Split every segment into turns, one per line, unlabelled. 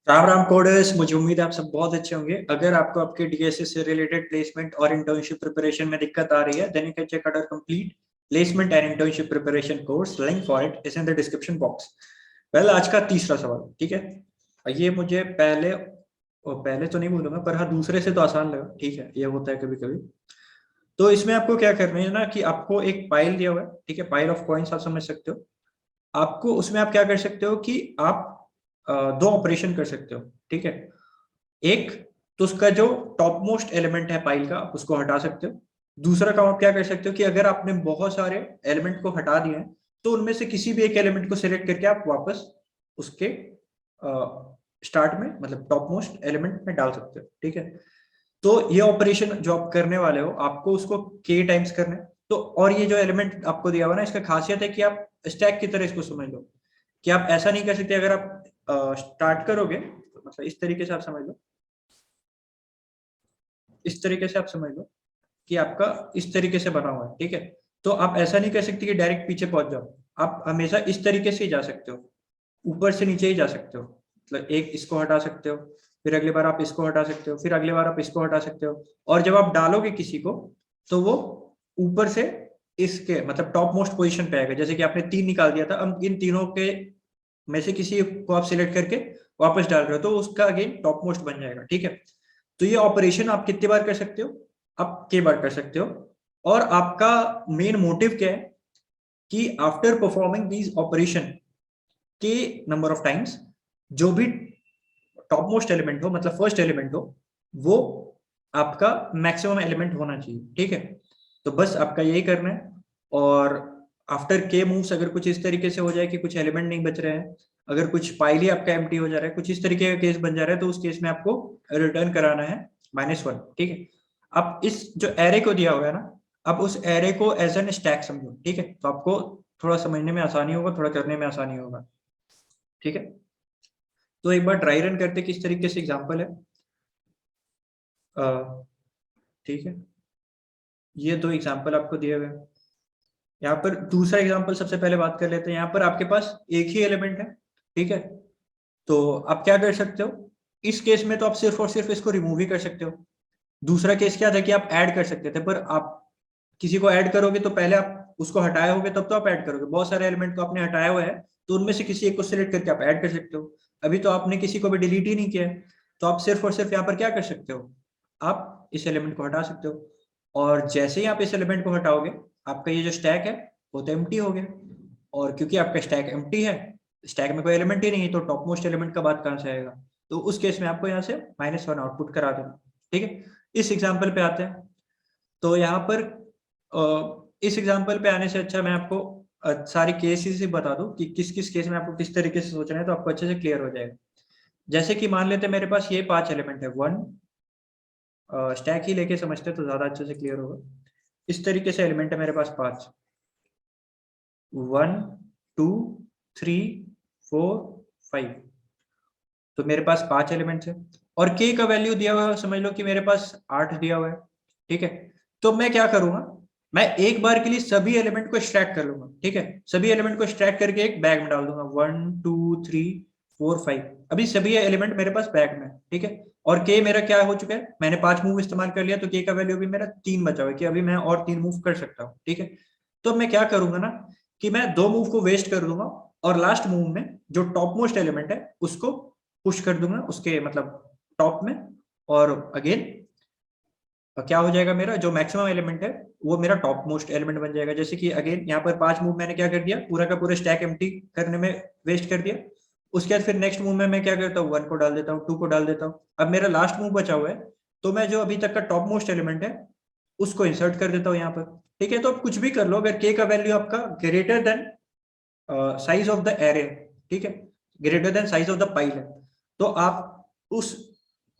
Ram Ram coders, मुझे उम्मीद है आप सब बहुत अच्छे होंगे। अगर आपको आपके डीएसएस से रिलेटेड प्लेसमेंट और इंटर्नशिप प्रिपरेशन में दिक्कत आ रही है, then you can check out our complete placement and internship preparation course. Link for it is in the description box. Well, आज का तीसरा सवाल, ठीक है। ये मुझे पहले तो नहीं बोलूंगा, पर हाँ दूसरे से तो आसान लगा, ठीक है, ये होता है कभी कभी। तो इसमें आपको क्या करना है ना, कि आपको एक पाइल दिया हुआ है, ठीक है, पाइल ऑफ कॉइन्स आप समझ सकते हो। आपको उसमें आप क्या कर सकते हो कि आप दो ऑपरेशन कर सकते हो, ठीक है। एक, तो उसका जो टॉप मोस्ट एलिमेंट है पाइल का, आप उसको हटा सकते हो। दूसरा काम आप क्या कर सकते हो कि अगर आपने बहुत सारे एलिमेंट को हटा दिए हैं, तो उनमें से किसी भी एक एलिमेंट को सिलेक्ट करके आप वापस उसके स्टार्ट में, मतलब टॉप मोस्ट एलिमेंट में डाल सकते हो, ठीक है। तो ये ऑपरेशन जो आप करने वाले हो, आपको उसको के टाइम्स करना है। तो और ये जो एलिमेंट आपको दिया हुआ ना, इसका खासियत है कि आप स्टैक की तरह इसको समझ लो, कि आप ऐसा नहीं कर सकते। अगर आप स्टार्ट करोगे तो मतलब इस तरीके से आप समझ लो, इस तरीके से आप समझ लो कि आपका इस तरीके से बना हुआ है, ठीक है। तो आप ऐसा नहीं कर सकते कि डायरेक्ट पीछे पहुंच जाओ। आप हमेशा इस तरीके से ही जा सकते हो, ऊपर से नीचे ही जा सकते हो। मतलब एक इसको हटा सकते हो, फिर अगली बार आप इसको हटा सकते हो, फिर अगली बार आप इसको हटा सकते हो। और जब आप डालोगे किसी को, तो वो ऊपर से इसके मतलब टॉप मोस्ट पोजीशन पे आएगा। जैसे कि आपने 3 निकाल दिया था, अब इन तीनों के में से किसी को आप सिलेक्ट करके वापस डाल रहे हो, तो उसका अगेन टॉप मोस्ट बन जाएगा, ठीक है। तो ये ऑपरेशन आप कितनी बार कर सकते हो? आप के बार कर सकते हो। और आपका मेन मोटिव क्या है कि आफ्टर परफॉर्मिंग दीज ऑपरेशन के नंबर ऑफ टाइम्स, जो भी टॉप मोस्ट एलिमेंट हो, मतलब फर्स्ट एलिमेंट हो, वो आपका मैक्सिमम एलिमेंट होना चाहिए, ठीक है। तो बस आपका यही करना है। और आफ्टर के मूव्स अगर कुछ इस तरीके से हो जाए कि कुछ एलिमेंट नहीं बच रहे हैं, अगर कुछ पाइल ही आपका एम्प्टी हो जा रहा है, कुछ इस तरीके का केस बन जा रहा है, तो उस केस में आपको रिटर्न कराना है -1, ठीक है। अब इस जो एरे को दिया हुआ है ना, अब उस एरे को एज एन स्टैक समझो, ठीक है। तो आपको थोड़ा समझने में आसानी होगा, थोड़ा करने में आसानी होगा, ठीक है। तो एक बार ट्राई रन करते किस तरीके से एग्जांपल है। ठीक है, ये 2 एग्जांपल आपको दिए हुए हैं। यहाँ पर दूसरा एग्जांपल सबसे पहले बात कर लेते हैं। यहाँ पर आपके पास एक ही एलिमेंट है, ठीक है। तो आप क्या कर सकते हो, इस केस में तो आप सिर्फ और सिर्फ इसको रिमूव ही कर सकते हो। दूसरा केस क्या था कि आप ऐड कर सकते थे, पर आप किसी को ऐड करोगे तो पहले आप उसको हटाए होगे, तब तो आप ऐड करोगे। बहुत सारे एलिमेंट को आपने हटाया हुआ है, तो उनमें से किसी एक को सिलेक्ट करके आप ऐड कर सकते हो। अभी तो आपने किसी को भी डिलीट ही नहीं किया है, तो आप सिर्फ और सिर्फ यहाँ पर क्या कर सकते हो, आप इस एलिमेंट को हटा सकते हो। और जैसे ही आप इस एलिमेंट को हटाओगे, आपका ये जो स्टैक है वो तो एम्प्टी हो गया। और क्योंकि आपका स्टैक एम्प्टी है, स्टैक में कोई एलिमेंट ही नहीं है, तो टॉप मोस्ट एलिमेंट का बात कहाँ से आएगा। तो उस केस में आपको यहाँ से -1 आउटपुट करा देना, ठीक है। इस एग्जाम्पल पे आते हैं। तो यहाँ पर इस एग्जाम्पल पे आने से अच्छा मैं आपको सारी केसेस ही बता दूं कि किस किस केस में आपको किस तरीके से सोचना है, तो आपको अच्छे से क्लियर हो जाएगा। जैसे कि मान लेते हैं मेरे पास ये 5 एलिमेंट है, वन स्टैक ही लेके समझते तो ज्यादा अच्छे से क्लियर होगा। इस तरीके से एलिमेंट है मेरे पास 5, 1 2 3 4 5। तो मेरे पास 5 एलिमेंट्स है, और के का वैल्यू दिया हुआ है, समझ लो कि मेरे पास 8 दिया हुआ है, ठीक है। तो मैं क्या करूंगा, मैं एक बार के लिए सभी एलिमेंट को एक्सट्रैक्ट कर लूंगा, ठीक है। सभी एलिमेंट को एक्सट्रैक्ट करके एक बैग में डाल दूंगा, 1 2 3 4 5। अभी सभी एलिमेंट मेरे पास बैग में है, ठीक है। और के मेरा क्या हो चुका है, मैंने 5 मूव इस्तेमाल कर लिया, तो के का वैल्यू भी मेरा 3 बचा हुआ है, कि अभी मैं और 3 मूव कर सकता हूँ, ठीक है। तो मैं क्या करूंगा ना, कि मैं 2 मूव को वेस्ट कर दूंगा, और लास्ट मूव में जो टॉप मोस्ट एलिमेंट है उसको पुश कर दूंगा उसके मतलब टॉप में। और अगेन क्या हो जाएगा, मेरा जो मैक्सिमम एलिमेंट है वो मेरा टॉप मोस्ट एलिमेंट बन जाएगा। जैसे कि अगेन यहाँ पर 5 मूव मैंने क्या कर दिया, पूरा का पूरा स्टैक एम्प्टी करने में वेस्ट कर दिया। उसके बाद फिर नेक्स्ट मूव में मैं क्या करता हूँ, 1 को डाल देता हूँ, 2 को डाल देता हूँ। अब मेरा लास्ट मूव बचा हुआ है, तो मैं जो अभी तक का टॉप मोस्ट एलिमेंट है उसको इंसर्ट कर देता हूँ यहाँ पर, ठीक है। तो आप कुछ भी कर लो, अगर के का वैल्यू आपका greater than size of the array, ठीक है, greater than size of the pile है, तो आप उस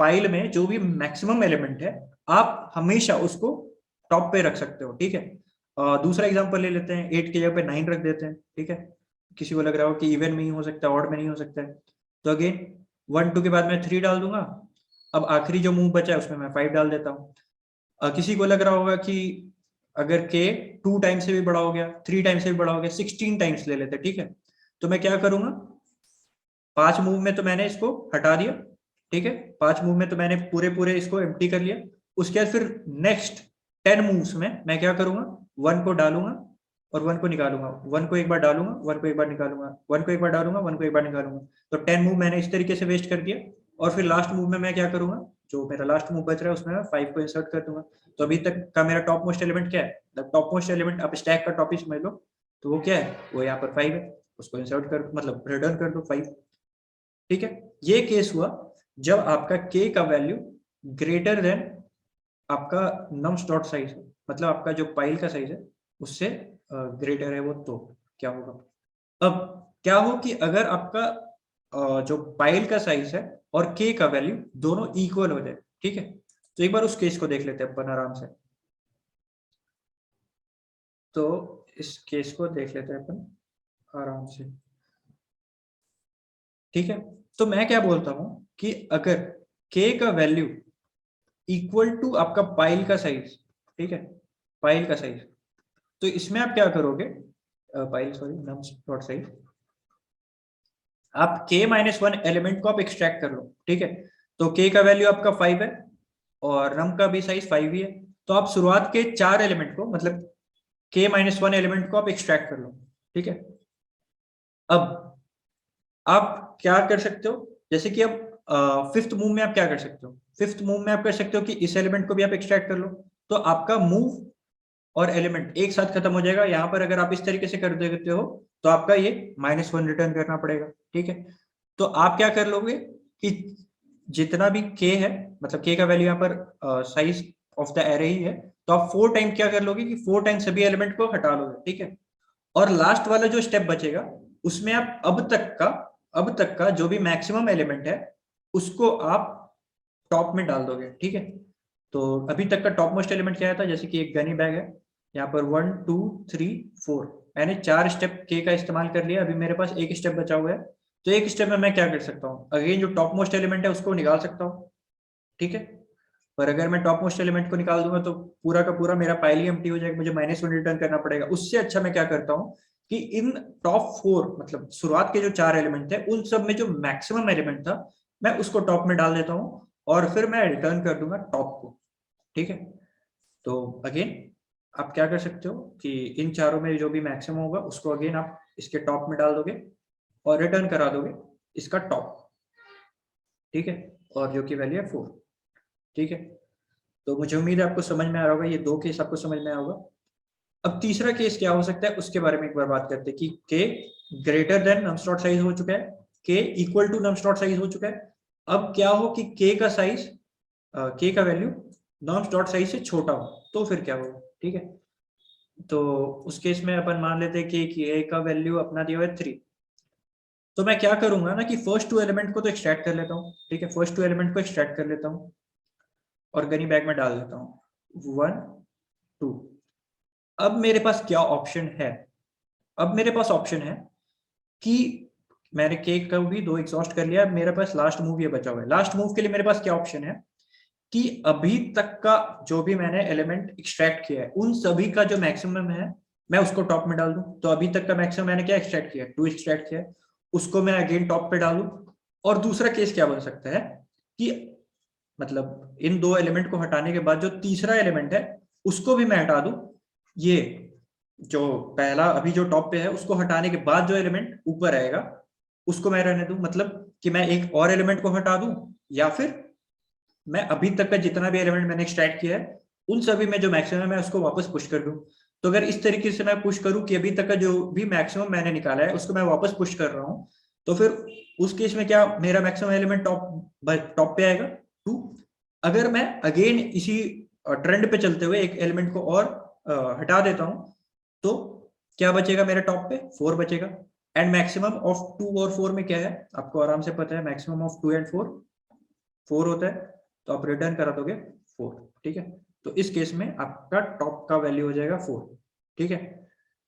पाइल में जो भी मैक्सिमम एलिमेंट है, आप हमेशा उसको टॉप पे रख सकते हो, ठीक है। दूसरा एग्जांपल ले लेते हैं, 8 की जगह पे 9 रख देते हैं, ठीक है। किसी को लग रहा हो कि इवन में ही हो सकता है, ऑड में नहीं हो सकता है, तो अगेन 1 2 के बाद मैं 3 डाल दूंगा। अब आखिरी जो मूव बचा है उसमें मैं 5 डाल देता हूँ। किसी को लग रहा होगा कि अगर के 2 टाइम्स से भी बड़ा हो गया, 3 टाइम्स से भी बड़ा हो गया, 16 टाइम्स ले लेते, ठीक है। तो मैं क्या करूंगा, 5 मूव में तो मैंने इसको हटा दिया, ठीक है, 5 मूव में तो मैंने पूरे इसको एम्प्टी कर लिया। उसके बाद फिर नेक्स्ट 10 मूव्स में मैं क्या करूंगा, 1 को डालूंगा और 1 को निकालूंगा, 1 को एक बार डालूंगा, 1 को एक बार निकालूंगा, 1 को एक बार डालूंगा, 1 को एक बार निकालूंगा। तो 10 मूव मैंने इस तरीके से वेस्ट कर दिया। और फिर लास्ट मूव में मैं क्या करूंगा, जो मेरा लास्ट मूव बच रहा है उसमें मैं 5 को इंसर्ट कर दूंगा। तो अभी तक का मेरा टॉप मोस्ट एलिमेंट क्या है, टॉप मोस्ट एलिमेंट आप स्टैक का टॉप ही समझ लो, तो वो क्या है, वो यहाँ पर 5 है, उसको इंसर्ट कर मतलब रिटर्न कर दो 5। ठीक है, ये केस हुआ जब आपका k का वैल्यू ग्रेटर देन आपका nums डॉट साइज है, मतलब आपका जो पाइल का साइज है उससे ग्रेटर है वो, तो क्या होगा। अब क्या हो कि अगर आपका जो पाइल का साइज है और k का वैल्यू दोनों इक्वल हो जाए, ठीक है, तो एक बार उस केस को देख लेते हैं अपन आराम से। तो इस केस को देख लेते हैं अपन आराम से, ठीक है। तो मैं क्या बोलता हूं कि अगर k का वैल्यू इक्वल टू आपका पाइल का साइज, ठीक है, पाइल का साइज, तो इसमें आप क्या करोगे, pile sorry nums dot size, आप k-1 एलिमेंट को आप एक्सट्रैक्ट कर लो, ठीक है। तो k का वैल्यू आपका 5 है और नम का भी साइज 5 ही है, तो आप शुरुआत के 4 एलिमेंट को मतलब k-1 एलिमेंट को आप एक्सट्रैक्ट कर लो, ठीक है। अब आप क्या कर सकते हो, जैसे कि अब फिफ्थ मूव में आप क्या कर सकते हो, फिफ्थ मूव में आप कर सकते हो कि इस एलिमेंट को भी आप एक्सट्रैक्ट कर लो, तो आपका मूव और एलिमेंट एक साथ खत्म हो जाएगा। यहाँ पर अगर आप इस तरीके से कर देते हो तो आपका ये -1 रिटर्न करना पड़ेगा, ठीक है। तो आप क्या कर लोगे कि जितना भी k है, मतलब k का वैल्यू यहाँ पर साइज ऑफ द एरे ही है, तो आप 4 टाइम क्या कर लोगे कि 4 टाइम सभी एलिमेंट को हटा लोगे, ठीक है। और लास्ट वाला जो स्टेप बचेगा उसमें आप अब तक का जो भी मैक्सिमम एलिमेंट है उसको आप टॉप में डाल दोगे, ठीक है। तो अभी तक का टॉप मोस्ट एलिमेंट क्या था, जैसे कि एक गनी बैग है, यहाँ पर 1 2 3 4 मैंने 4 स्टेप के का इस्तेमाल कर लिया, अभी मेरे पास एक स्टेप बचा हुआ है। तो एक स्टेप में मैं क्या कर सकता हूँ, अगेन जो टॉप मोस्ट एलिमेंट है उसको निकाल सकता हूँ, ठीक है। पर अगर मैं टॉप मोस्ट एलिमेंट को निकाल दूंगा तो पूरा का पूरा मेरा पाइल ही एम्प्टी हो जाएगा, मुझे -1 रिटर्न करना पड़ेगा। उससे अच्छा मैं क्या करता हूँ कि इन टॉप 4 मतलब शुरुआत के जो 4 एलिमेंट थे उन सब में जो मैक्सिमम एलिमेंट था मैं उसको टॉप में डाल देता हूँ और फिर मैं रिटर्न कर दूंगा टॉप को, ठीक है। तो अगेन आप क्या कर सकते हो कि इन चारों में जो भी मैक्सिमम होगा उसको अगेन आप इसके टॉप में डाल दोगे और रिटर्न करा दोगे इसका टॉप, ठीक है, और जो कि वैल्यू है 4, ठीक है। तो मुझे उम्मीद है आपको समझ में आ रहा होगा, ये 2 केस आपको समझ में आया होगा। अब तीसरा केस क्या हो सकता है उसके बारे में एक बार बात करते हैं कि k greater than nums dot size हो चुका है, k equal to nums dot size हो चुका है। अब क्या हो कि k का साइज k का वैल्यू नम्स डॉट साइज से छोटा हो, तो फिर क्या होगा, ठीक है। तो उस केस में अपन मान लेते हैं कि k का वैल्यू अपना दिया हुआ है 3। तो मैं क्या करूंगा ना कि फर्स्ट 2 एलिमेंट को तो एक्सट्रैक्ट कर लेता हूँ, ठीक है, फर्स्ट 2 एलिमेंट को एक्सट्रैक्ट कर लेता हूँ और गनी बैग में डाल देता हूँ 1 2। अब मेरे पास क्या ऑप्शन है, अब मेरे पास ऑप्शन है कि मैंने केक का भी 2 एग्जॉस्ट कर लिया, मेरे पास लास्ट मूव ये बचा हुआ है। लास्ट मूव के लिए मेरे पास क्या ऑप्शन है कि अभी तक का जो भी मैंने एलिमेंट एक्सट्रैक्ट किया है उन सभी का जो मैक्सिमम है मैं उसको टॉप में डाल दूं। तो अभी तक का मैक्सिमम मैंने क्या एक्सट्रैक्ट किया, 2 एक्सट्रैक्ट किया है, उसको मैं अगेन टॉप पे डालूं। और दूसरा केस क्या बन सकता है कि मतलब इन 2 एलिमेंट को हटाने के बाद जो तीसरा एलिमेंट है उसको भी मैं हटा दूं, ये जो पहला अभी जो टॉप पे है उसको हटाने के बाद जो एलिमेंट ऊपर आएगा उसको मैं रहने दूं, मतलब कि मैं एक और एलिमेंट को हटा दूं या फिर मैं अभी तक का जितना भी एलिमेंट मैंने एक्सट्रैक्ट किया है उन सभी में जो मैक्सिमम है उसको वापस पुश कर दूं। तो अगर इस तरीके से मैं पुश करूं कि अभी तक का जो भी मैक्सिमम मैंने निकाला है उसको मैं वापस पुश कर रहा हूं, तो फिर उस केस में क्या मेरा मैक्सिमम एलिमेंट टॉप पे आएगा 2। अगर मैं अगेन इसी ट्रेंड पे चलते हुए एक एलिमेंट को और हटा देता हूं तो क्या बचेगा मेरे टॉप पे, 4 बचेगा। एंड मैक्सिमम ऑफ 2 और 4 में क्या है आपको आराम से पता है, मैक्सिमम ऑफ 2 एंड 4 होता है, तो आप रिटर्न करा दोगे 4, ठीक है। तो इस केस में आपका टॉप का वैल्यू हो जाएगा 4, ठीक है।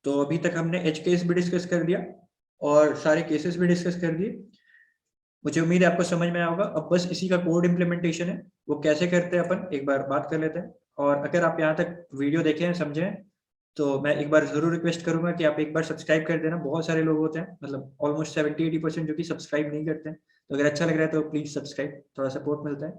तो अभी तक हमने एज केस भी डिस्कस कर दिया और सारे केसेस भी डिस्कस कर दिए, मुझे उम्मीद है आपको समझ में आया होगा। अब बस इसी का कोड इम्प्लीमेंटेशन है, वो कैसे करते हैं अपन एक बार बात कर लेते हैं। और अगर आप यहाँ तक वीडियो देखे हैं समझे हैं तो मैं एक बार जरूर रिक्वेस्ट करूंगा कि आप एक बार सब्सक्राइब कर देना। बहुत सारे लोग होते हैं, मतलब ऑलमोस्ट 70-80% जो कि सब्सक्राइब नहीं करते हैं। तो अगर अच्छा लग रहा है तो प्लीज सब्सक्राइब, थोड़ा सपोर्ट मिलता है।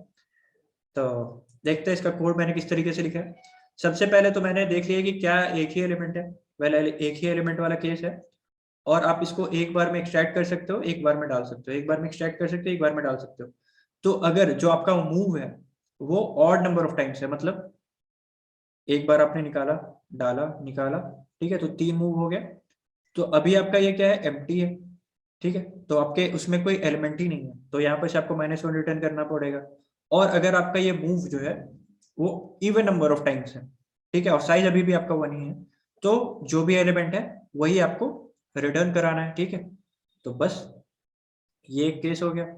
तो देखते हैं इसका कोड मैंने किस तरीके से लिखा है। सबसे पहले तो मैंने देख लिया कि क्या एक ही एलिमेंट है, वेल एक ही एलिमेंट वाला केस है, और आप इसको एक बार में एक्सट्रैक्ट कर सकते हो, एक बार में डाल सकते हो, एक बार में एक्सट्रैक्ट कर सकते हो, एक बार में डाल सकते हो। तो अगर जो आपका मूव है वो ऑड नंबर ऑफ टाइम्स है, मतलब एक बार आपने निकाला, डाला, निकाला, ठीक है, तो 3 मूव हो गया। तो अभी आपका ये क्या है, एम्प्टी है, ठीक है, तो आपके उसमें कोई एलिमेंट ही नहीं है, तो यहाँ पर से आपको -1 रिटर्न करना पड़ेगा। और अगर आपका ये मूव जो है वो इवन नंबर ऑफ टाइम्स है, ठीक है, और साइज अभी भी आपका 1 ही है, तो जो भी एलिमेंट है वही आपको रिटर्न कराना है, ठीक है। तो बस ये एक केस हो गया।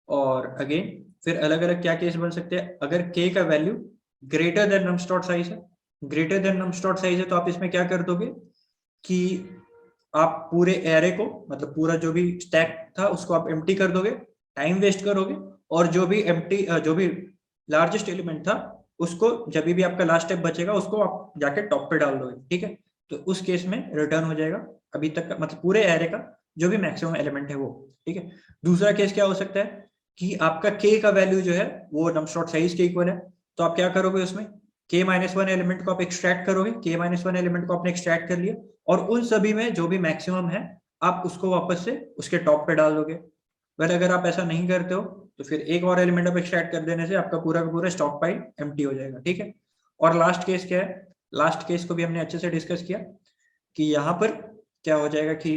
और अगेन फिर अलग अलग क्या केस बन सकते हैं, अगर k का value greater than nums dot size है, greater than nums dot size है, तो आप इसमें क्या कर दोगे कि आप पूरे एरे को, मतलब पूरा जो भी स्टैक था उसको आप एम्प्टी कर दोगे, टाइम वेस्ट करोगे, और जो भी एम्प्टी जो भी लार्जेस्ट एलिमेंट था उसको जब भी आपका लास्ट स्टेप बचेगा उसको आप जाके टॉप पे डाल दोगे, ठीक है। तो उस केस में रिटर्न हो जाएगा अभी तक का, मतलब पूरे एरे का जो भी मैक्सिमम एलिमेंट है वो, ठीक है। दूसरा केस क्या हो सकता है कि आपका k का वैल्यू जो है वो नम्स डॉट साइज के इक्वल है, तो आप क्या करोगे उसमें k-1 एलिमेंट को आप एक्सट्रैक्ट करोगे, k-1 एलिमेंट को आपने एक्सट्रैक्ट कर लिया, और उन सभी में जो भी मैक्सिमम है आप उसको वापस से उसके टॉप पे डाल दोगे। बट अगर आप ऐसा नहीं करते हो तो फिर एक और एलिमेंट आप एक्सट्रैक्ट कर देने से आपका पूरा का पूरा स्टॉक पाइल एम्प्टी हो जाएगा, ठीक है। और लास्ट केस क्या है, लास्ट केस को भी हमने अच्छे से डिस्कस किया कि यहाँ पर क्या हो जाएगा कि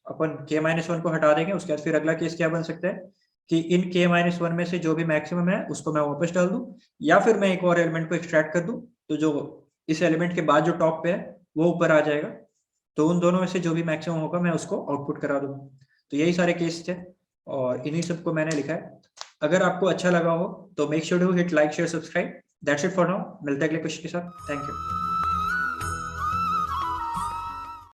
अपन k-1 को हटा देंगे, उसके बाद फिर अगला केस क्या बन सकता है कि इन k-1 में से जो भी मैक्सिमम है उसको मैं वापस डाल दूं, या फिर मैं एक और एलिमेंट को एक्सट्रैक्ट कर दूं, तो जो इस एलिमेंट के बाद जो टॉप पे है वो ऊपर आ जाएगा, तो उन दोनों में से जो भी मैक्सिमम होगा मैं उसको आउटपुट करा दूंगा। तो यही सारे केस थे और इन्हीं सबको मैंने लिखा है। अगर आपको अच्छा लगा हो तो make sure to hit like share subscribe. That's it for now, मिलते हैं अगले क्वेश्चन के साथ। Thank you.